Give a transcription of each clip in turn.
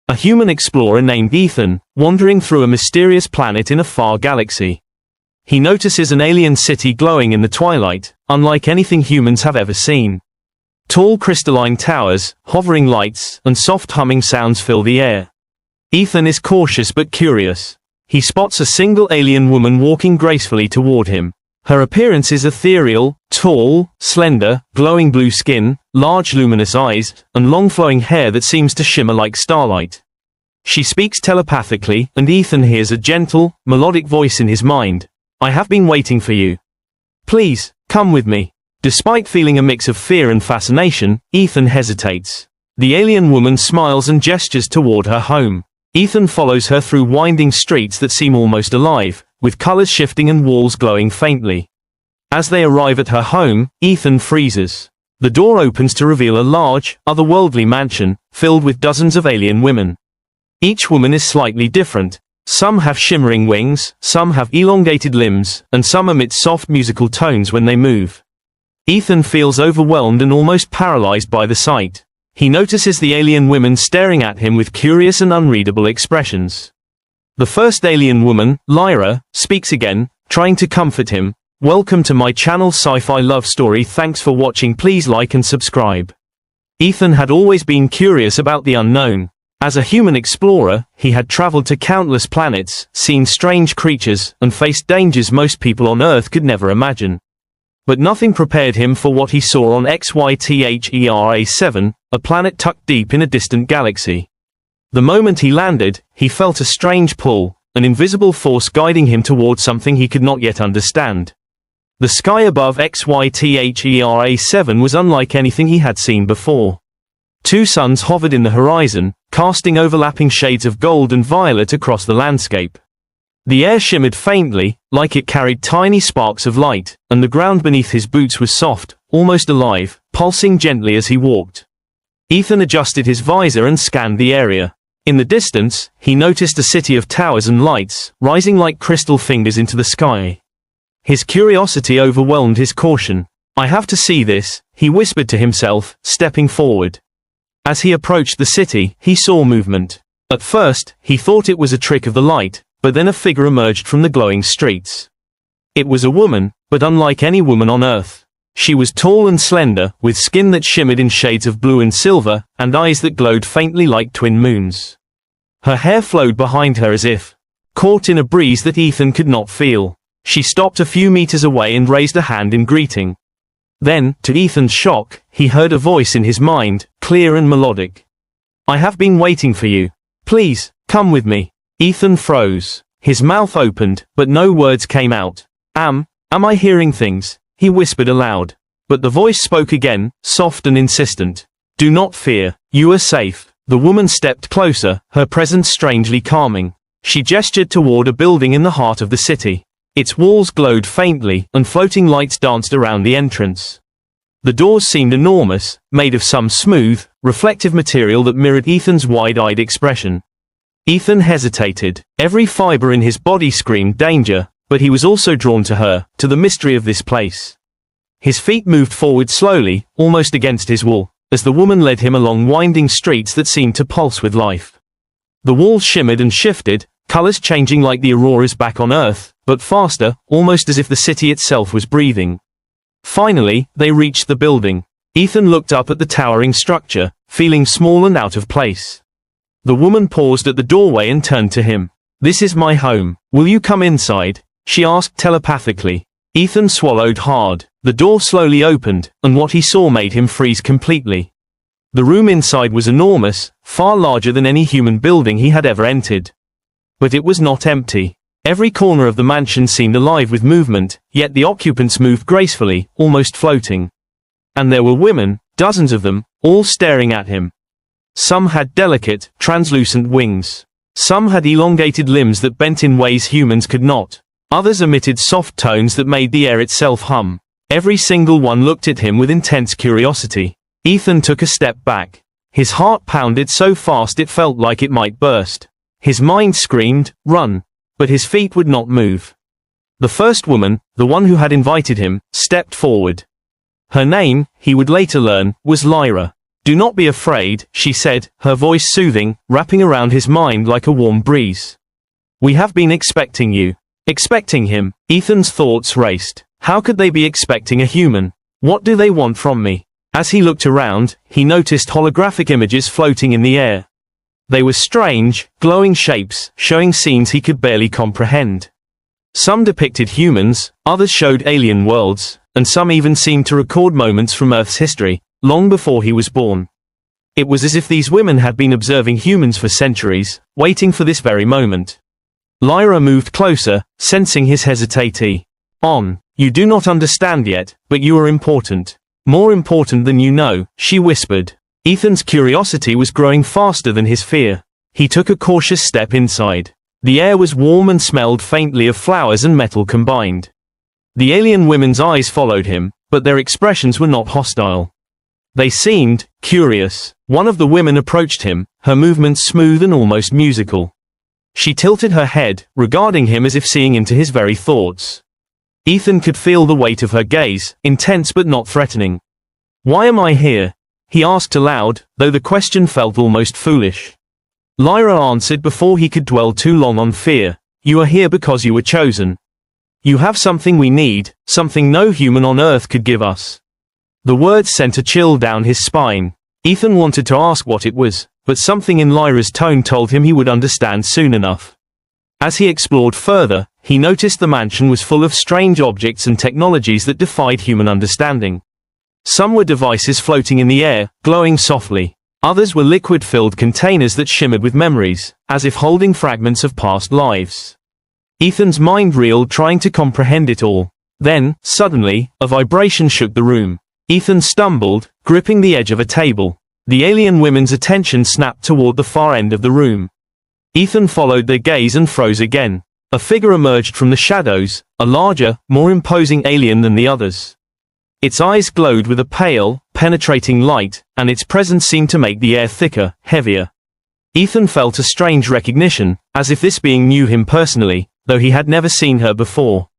a human explorer named Ethan, wandering through a mysterious planet in a far galaxy. He notices an alien city glowing in the twilight, unlike anything humans have ever seen. Tall crystalline towers, hovering lights, and soft humming sounds fill the air. Ethan is cautious but curious. He spots a single alien woman walking gracefully toward him. Her appearance is ethereal, tall, slender, glowing blue skin, large luminous eyes, and long flowing hair that seems to shimmer like starlight. She speaks telepathically, and Ethan hears a gentle, melodic voice in his mind. "I have been waiting for you. Please, come with me." Despite feeling a mix of fear and fascination, Ethan hesitates. The alien woman smiles and gestures toward her home. Ethan follows her through winding streets that seem almost alive, with colors shifting and walls glowing faintly. As they arrive at her home, Ethan freezes. The door opens to reveal a large, otherworldly mansion, filled with dozens of alien women. Each woman is slightly different. Some have shimmering wings, some have elongated limbs, and some emit soft musical tones when they move. Ethan feels overwhelmed and almost paralyzed by the sight. He notices the alien women staring at him with curious and unreadable expressions. The first alien woman, Lyra, speaks again, trying to comfort him. "Welcome to my channel Sci-Fi Love Story. Thanks for watching. Please like and subscribe." Ethan had always been curious about the unknown. As a human explorer, he had traveled to countless planets, seen strange creatures, and faced dangers most people on Earth could never imagine. But nothing prepared him for what he saw on HFY-7, a planet tucked deep in a distant galaxy. The moment he landed, he felt a strange pull, an invisible force guiding him toward something he could not yet understand. The sky above HFY-7 was unlike anything he had seen before. Two suns hovered in the horizon, casting overlapping shades of gold and violet across the landscape. The air shimmered faintly, like it carried tiny sparks of light, and the ground beneath his boots was soft, almost alive, pulsing gently as he walked. Ethan adjusted his visor and scanned the area. In the distance, he noticed a city of towers and lights, rising like crystal fingers into the sky. His curiosity overwhelmed his caution. "I have to see this," he whispered to himself, stepping forward. As he approached the city, he saw movement. At first, he thought it was a trick of the light, but then a figure emerged from the glowing streets. It was a woman, but unlike any woman on Earth. She was tall and slender, with skin that shimmered in shades of blue and silver, and eyes that glowed faintly like twin moons. Her hair flowed behind her as if caught in a breeze that Ethan could not feel. She stopped a few meters away and raised a hand in greeting. Then, to Ethan's shock, he heard a voice in his mind, clear and melodic. "I have been waiting for you. Please, come with me." Ethan froze. His mouth opened, but no words came out. Am I hearing things?" he whispered aloud. But the voice spoke again, soft and insistent. "Do not fear. You are safe." The woman stepped closer, her presence strangely calming. She gestured toward a building in the heart of the city. Its walls glowed faintly, and floating lights danced around the entrance. The doors seemed enormous, made of some smooth, reflective material that mirrored Ethan's wide-eyed expression. Ethan hesitated. Every fiber in his body screamed danger, but he was also drawn to her, to the mystery of this place. His feet moved forward slowly, almost against his will, as the woman led him along winding streets that seemed to pulse with life. The walls shimmered and shifted, colors changing like the auroras back on Earth, but faster, almost as if the city itself was breathing. Finally, they reached the building. Ethan looked up at the towering structure, feeling small and out of place. The woman paused at the doorway and turned to him. "This is my home. Will you come inside?" she asked telepathically. Ethan swallowed hard. The door slowly opened, and what he saw made him freeze completely. The room inside was enormous, far larger than any human building he had ever entered. But it was not empty. Every corner of the mansion seemed alive with movement, yet the occupants moved gracefully, almost floating. And there were women, dozens of them, all staring at him. Some had delicate, translucent wings. Some had elongated limbs that bent in ways humans could not. Others emitted soft tones that made the air itself hum. Every single one looked at him with intense curiosity. Ethan took a step back. His heart pounded so fast it felt like it might burst. His mind screamed, "Run!" but his feet would not move. The first woman, the one who had invited him, stepped forward. Her name, he would later learn, was Lyra. "Do not be afraid," she said, her voice soothing, wrapping around his mind like a warm breeze. "We have been expecting you." Expecting him? Ethan's thoughts raced. How could they be expecting a human? What do they want from me? As he looked around, he noticed holographic images floating in the air. They were strange, glowing shapes, showing scenes he could barely comprehend. Some depicted humans, others showed alien worlds, and some even seemed to record moments from Earth's history, long before he was born. It was as if these women had been observing humans for centuries, waiting for this very moment. Lyra moved closer, sensing his hesitate. "You do not understand yet, but you are important. More important than you know," she whispered. Ethan's curiosity was growing faster than his fear. He took a cautious step inside. The air was warm and smelled faintly of flowers and metal combined. The alien women's eyes followed him, but their expressions were not hostile. They seemed curious. One of the women approached him, her movements smooth and almost musical. She tilted her head, regarding him as if seeing into his very thoughts. Ethan could feel the weight of her gaze, intense but not threatening. "Why am I here?" he asked aloud, though the question felt almost foolish. Lyra answered before he could dwell too long on fear. "You are here because you were chosen. You have something we need, something no human on Earth could give us." The words sent a chill down his spine. Ethan wanted to ask what it was, but something in Lyra's tone told him he would understand soon enough. As he explored further, he noticed the mansion was full of strange objects and technologies that defied human understanding. Some were devices floating in the air, glowing softly. Others were liquid-filled containers that shimmered with memories, as if holding fragments of past lives. Ethan's mind reeled trying to comprehend it all. Then, suddenly, a vibration shook the room. Ethan stumbled, gripping the edge of a table. The alien women's attention snapped toward the far end of the room. Ethan followed their gaze and froze again. A figure emerged from the shadows, a larger, more imposing alien than the others. Its eyes glowed with a pale, penetrating light, and its presence seemed to make the air thicker, heavier. Ethan felt a strange recognition, as if this being knew him personally, though he had never seen her before.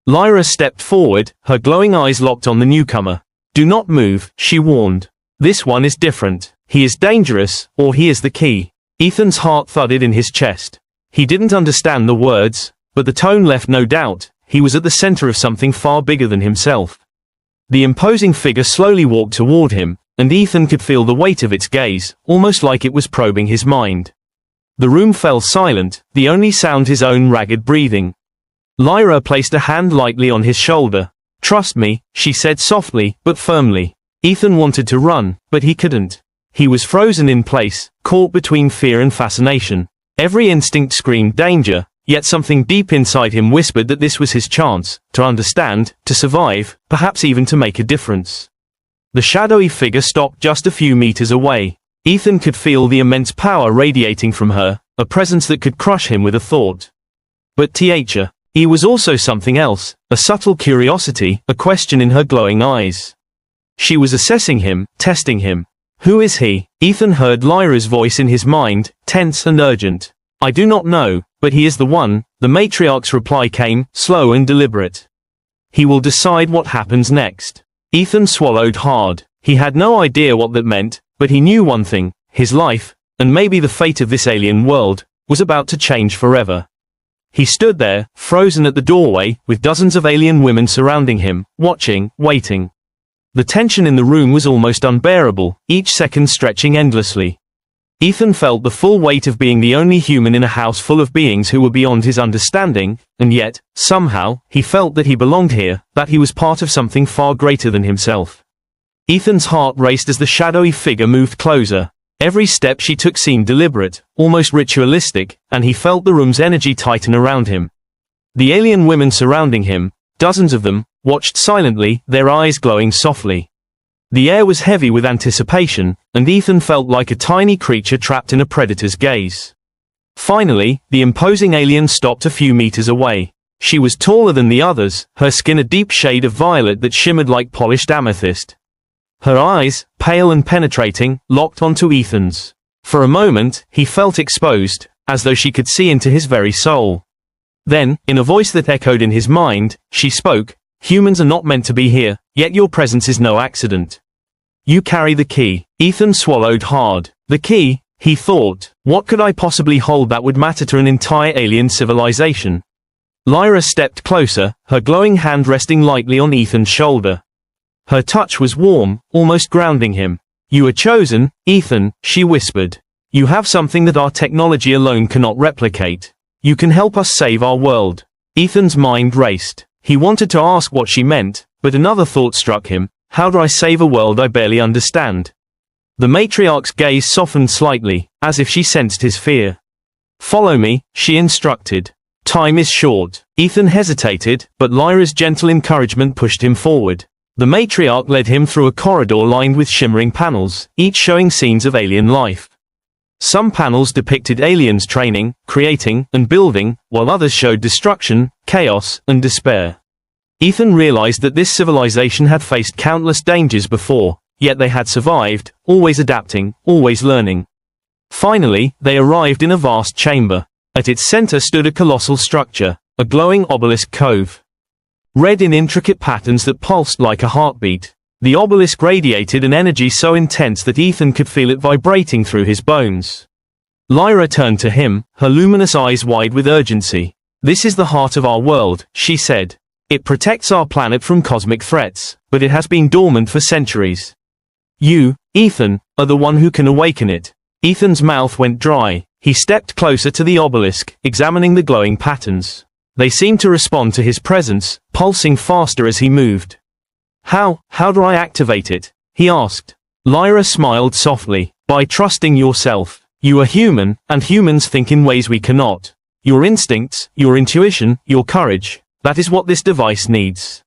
Lyra stepped forward, her glowing eyes locked on the newcomer. "Do not move," she warned. "This one is different. He is dangerous, or he is the key." Ethan's heart thudded in his chest. He didn't understand the words, but the tone left no doubt. He was at the center of something far bigger than himself. The imposing figure slowly walked toward him, and Ethan could feel the weight of its gaze, almost like it was probing his mind. The room fell silent, the only sound his own ragged breathing. Lyra placed a hand lightly on his shoulder. "Trust me," she said softly, but firmly. Ethan wanted to run, but he couldn't. He was frozen in place, caught between fear and fascination. Every instinct screamed danger, yet something deep inside him whispered that this was his chance, to understand, to survive, perhaps even to make a difference. The shadowy figure stopped just a few meters away. Ethan could feel the immense power radiating from her, a presence that could crush him with a thought. But he was also something else, a subtle curiosity, a question in her glowing eyes. She was assessing him, testing him. "Who is he?" Ethan heard Lyra's voice in his mind, tense and urgent. "I do not know, but he is the one." The Matriarch's reply came, slow and deliberate. "He will decide what happens next." Ethan swallowed hard. He had no idea what that meant, but he knew one thing: his life, and maybe the fate of this alien world, was about to change forever. He stood there, frozen at the doorway, with dozens of alien women surrounding him, watching, waiting. The tension in the room was almost unbearable, each second stretching endlessly. Ethan felt the full weight of being the only human in a house full of beings who were beyond his understanding, and yet, somehow, he felt that he belonged here, that he was part of something far greater than himself. Ethan's heart raced as the shadowy figure moved closer. Every step she took seemed deliberate, almost ritualistic, and he felt the room's energy tighten around him. The alien women surrounding him, dozens of them, watched silently, their eyes glowing softly. The air was heavy with anticipation, and Ethan felt like a tiny creature trapped in a predator's gaze. Finally, the imposing alien stopped a few meters away. She was taller than the others, her skin a deep shade of violet that shimmered like polished amethyst. Her eyes, pale and penetrating, locked onto Ethan's. For a moment, he felt exposed, as though she could see into his very soul. Then, in a voice that echoed in his mind, she spoke, "Humans are not meant to be here, yet your presence is no accident." You carry the key. Ethan swallowed hard. The key, he thought. What could I possibly hold that would matter to an entire alien civilization? Lyra stepped closer, her glowing hand resting lightly on Ethan's shoulder. Her touch was warm, almost grounding him. You are chosen, Ethan, she whispered. You have something that our technology alone cannot replicate. You can help us save our world. Ethan's mind raced. He wanted to ask what she meant, but another thought struck him. How do I save a world I barely understand? The matriarch's gaze softened slightly, as if she sensed his fear. Follow me, she instructed. Time is short. Ethan hesitated, but Lyra's gentle encouragement pushed him forward. The matriarch led him through a corridor lined with shimmering panels, each showing scenes of alien life. Some panels depicted aliens training, creating, and building, while others showed destruction, chaos, and despair. Ethan realized that this civilization had faced countless dangers before, yet they had survived, always adapting, always learning. Finally, they arrived in a vast chamber. At its center stood a colossal structure, a glowing obelisk cove. Red in intricate patterns that pulsed like a heartbeat. The obelisk radiated an energy so intense that Ethan could feel it vibrating through his bones. Lyra turned to him, her luminous eyes wide with urgency. This is the heart of our world, she said. It protects our planet from cosmic threats, but it has been dormant for centuries. You, Ethan, are the one who can awaken it. Ethan's mouth went dry. He stepped closer to the obelisk, examining the glowing patterns. They seemed to respond to his presence, pulsing faster as he moved. How do I activate it? He asked. Lyra smiled softly. By trusting yourself. You are human, and humans think in ways we cannot. Your instincts, your intuition, your courage, that is what this device needs.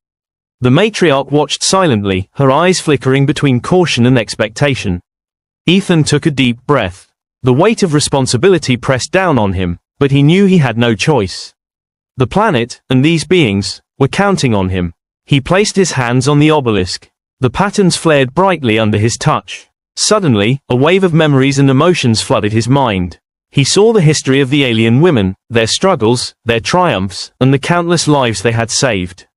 The matriarch watched silently, her eyes flickering between caution and expectation. Ethan took a deep breath. The weight of responsibility pressed down on him, but he knew he had no choice. The planet, and these beings, were counting on him. He placed his hands on the obelisk. The patterns flared brightly under his touch. Suddenly, a wave of memories and emotions flooded his mind. He saw the history of the alien women, their struggles, their triumphs, and the countless lives they had saved.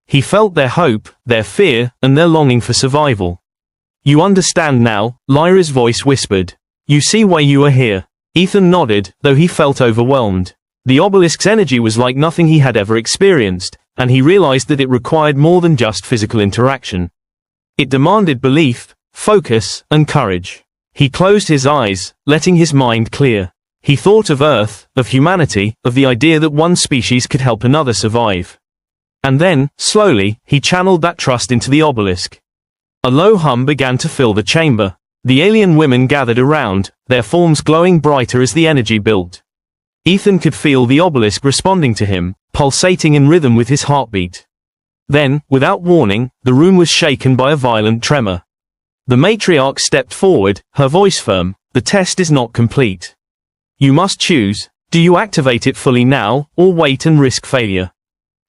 He felt their hope, their fear, and their longing for survival. You understand now, Lyra's voice whispered. You see why you are here. Ethan nodded, though he felt overwhelmed. The obelisk's energy was like nothing he had ever experienced, and he realized that it required more than just physical interaction. It demanded belief, focus, and courage. He closed his eyes, letting his mind clear. He thought of Earth, of humanity, of the idea that one species could help another survive. And then, slowly, he channeled that trust into the obelisk. A low hum began to fill the chamber. The alien women gathered around, their forms glowing brighter as the energy built. Ethan could feel the obelisk responding to him, pulsating in rhythm with his heartbeat. Then, without warning, the room was shaken by a violent tremor. The matriarch stepped forward, her voice firm. The test is not complete. You must choose. Do you activate it fully now, or wait and risk failure?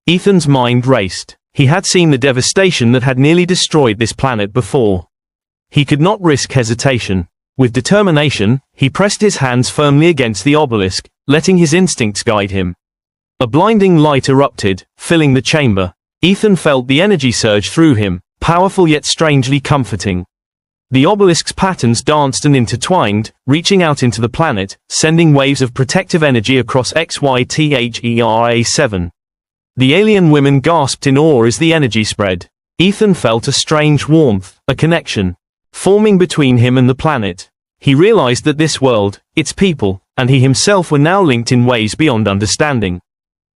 Ethan's mind raced. He had seen the devastation that had nearly destroyed this planet before. He could not risk hesitation. With determination, he pressed his hands firmly against the obelisk, letting his instincts guide him. A blinding light erupted, filling the chamber. Ethan felt the energy surge through him, powerful yet strangely comforting. The obelisk's patterns danced and intertwined, reaching out into the planet, sending waves of protective energy across XYTHERA7. The alien women gasped in awe as the energy spread. Ethan felt a strange warmth, a connection, forming between him and the planet. He realized that this world, its people, and he himself were now linked in ways beyond understanding.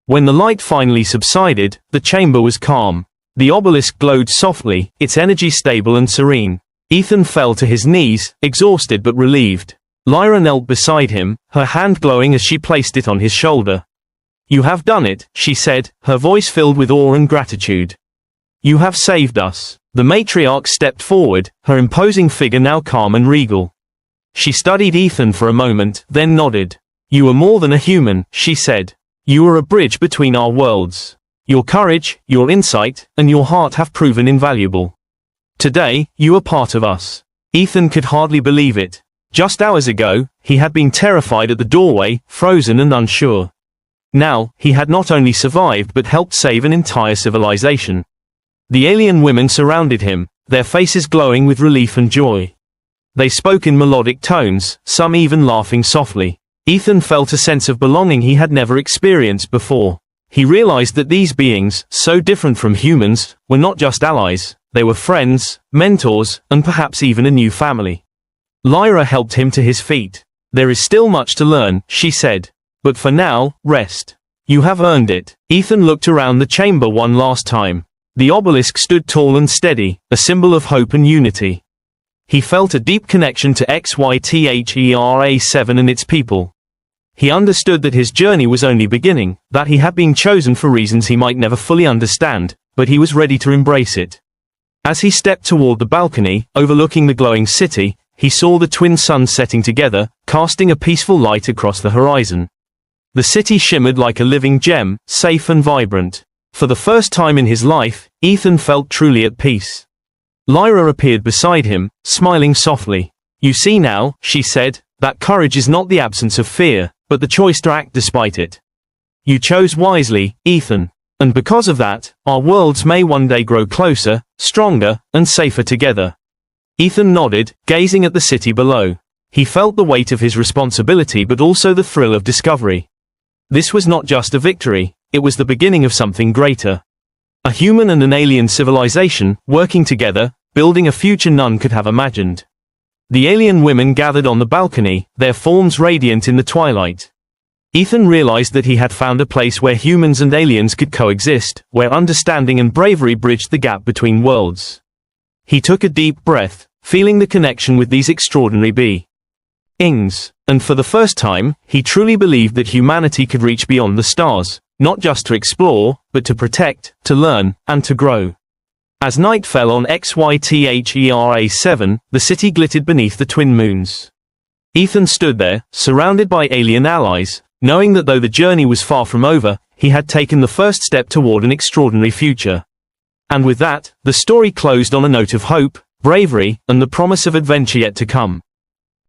When the light finally subsided, the chamber was calm. The obelisk glowed softly, its energy stable and serene. Ethan fell to his knees, exhausted but relieved. Lyra knelt beside him, her hand glowing as she placed it on his shoulder. You have done it, she said, her voice filled with awe and gratitude. You have saved us. The matriarch stepped forward, her imposing figure now calm and regal. She studied Ethan for a moment, then nodded. You are more than a human, she said. You are a bridge between our worlds. Your courage, your insight, and your heart have proven invaluable. Today, you are part of us. Ethan could hardly believe it. Just hours ago, he had been terrified at the doorway, frozen and unsure. Now, he had not only survived but helped save an entire civilization. The alien women surrounded him, their faces glowing with relief and joy. They spoke in melodic tones, some even laughing softly. Ethan felt a sense of belonging he had never experienced before. He realized that these beings, so different from humans, were not just allies, they were friends, mentors, and perhaps even a new family. Lyra helped him to his feet. "There is still much to learn," she said. "But for now, rest. You have earned it." Ethan looked around the chamber one last time. The obelisk stood tall and steady, a symbol of hope and unity. He felt a deep connection to HFYSciFi and its people. He understood that his journey was only beginning, that he had been chosen for reasons he might never fully understand, but he was ready to embrace it. As he stepped toward the balcony, overlooking the glowing city, he saw the twin suns setting together, casting a peaceful light across the horizon. The city shimmered like a living gem, safe and vibrant. For the first time in his life, Ethan felt truly at peace. Lyra appeared beside him, smiling softly. "You see now," she said, "that courage is not the absence of fear, but the choice to act despite it. You chose wisely, Ethan. And because of that, our worlds may one day grow closer, stronger, and safer together." Ethan nodded, gazing at the city below. He felt the weight of his responsibility but also the thrill of discovery. This was not just a victory, it was the beginning of something greater. A human and an alien civilization, working together, building a future none could have imagined. The alien women gathered on the balcony, their forms radiant in the twilight. Ethan realized that he had found a place where humans and aliens could coexist, where understanding and bravery bridged the gap between worlds. He took a deep breath, feeling the connection with these extraordinary beings. And for the first time, he truly believed that humanity could reach beyond the stars, not just to explore, but to protect, to learn, and to grow. As night fell on HYTHERA7, the city glittered beneath the twin moons. Ethan stood there, surrounded by alien allies, knowing that though the journey was far from over, he had taken the first step toward an extraordinary future. And with that, the story closed on a note of hope, bravery, and the promise of adventure yet to come.